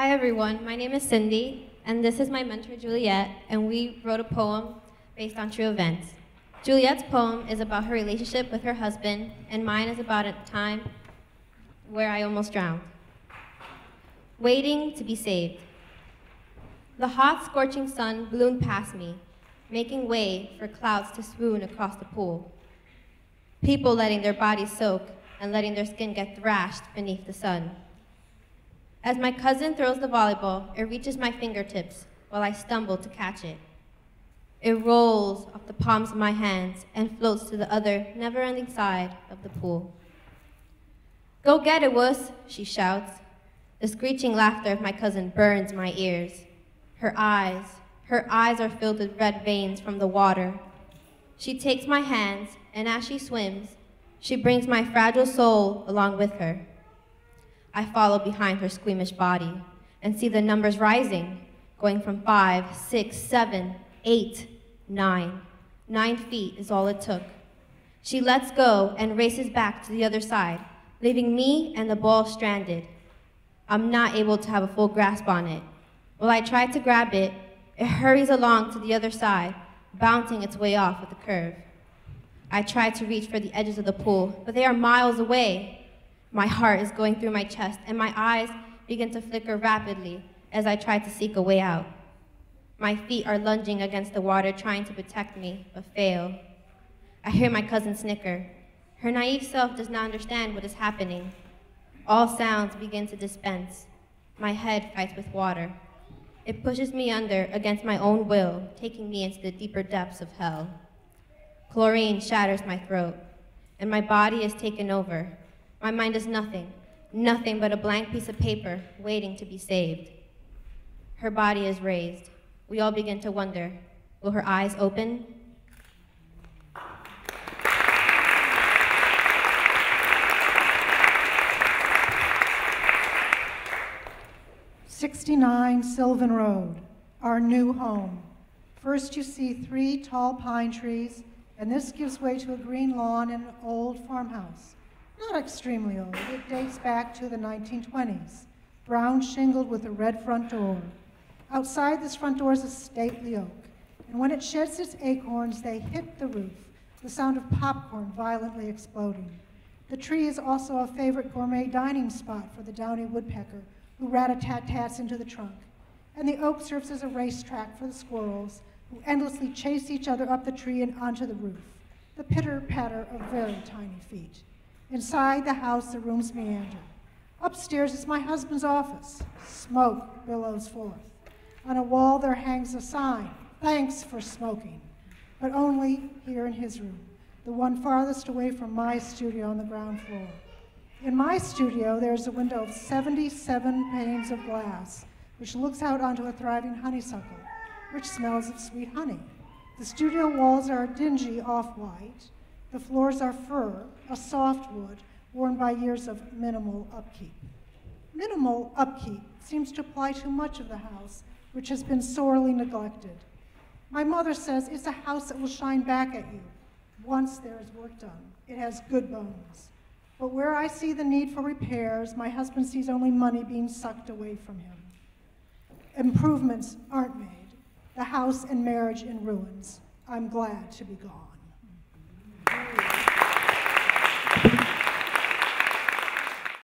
Hi everyone, my name is Cindy, and this is my mentor Juliet, and we wrote a poem based on true events. Juliet's poem is about her relationship with her husband, and mine is about a time where I almost drowned. Waiting to be saved. The hot, scorching sun bloomed past me, making way for clouds to swoon across the pool. People letting their bodies soak and letting their skin get thrashed beneath the sun. As my cousin throws the volleyball, it reaches my fingertips while I stumble to catch it. It rolls off the palms of my hands and floats to the other, never-ending side of the pool. "Go get it, wuss," she shouts. The screeching laughter of my cousin burns my ears. Her eyes are filled with red veins from the water. She takes my hands, and as she swims, she brings my fragile soul along with her. I follow behind her squeamish body and see the numbers rising, going from 5, 6, 7, 8, 9. 9 feet is all it took. She lets go and races back to the other side, leaving me and the ball stranded. I'm not able to have a full grasp on it. While I try to grab it, it hurries along to the other side, bouncing its way off with a curve. I try to reach for the edges of the pool, but they are miles away. My heart is going through my chest, and my eyes begin to flicker rapidly as I try to seek a way out. My feet are lunging against the water, trying to protect me, but fail. I hear my cousin snicker. Her naive self does not understand what is happening. All sounds begin to dispense. My head fights with water. It pushes me under against my own will, taking me into the deeper depths of hell. Chlorine shatters my throat, and my body is taken over. My mind is nothing but a blank piece of paper waiting to be saved. Her body is raised. We all begin to wonder, will her eyes open? "69 Sylvan Road, our new home. First you see 3 tall pine trees, and this gives way to a green lawn and an old farmhouse. Not extremely old, it dates back to the 1920s, brown shingled with a red front door. Outside this front door is a stately oak, and when it sheds its acorns, they hit the roof, the sound of popcorn violently exploding. The tree is also a favorite gourmet dining spot for the downy woodpecker, who rat-a-tat-tats into the trunk, and the oak serves as a racetrack for the squirrels, who endlessly chase each other up the tree and onto the roof, the pitter-patter of very tiny feet. Inside the house, the rooms meander. Upstairs is my husband's office. Smoke billows forth. On a wall there hangs a sign, "Thanks for smoking," but only here in his room, the one farthest away from my studio on the ground floor. In my studio, there's a window of 77 panes of glass, which looks out onto a thriving honeysuckle, which smells of sweet honey. The studio walls are a dingy off-white. The floors are fir, a soft wood, worn by years of minimal upkeep. Minimal upkeep seems to apply to much of the house, which has been sorely neglected. My mother says it's a house that will shine back at you once there is work done. It has good bones. But where I see the need for repairs, my husband sees only money being sucked away from him. Improvements aren't made. The house and marriage in ruins. I'm glad to be gone.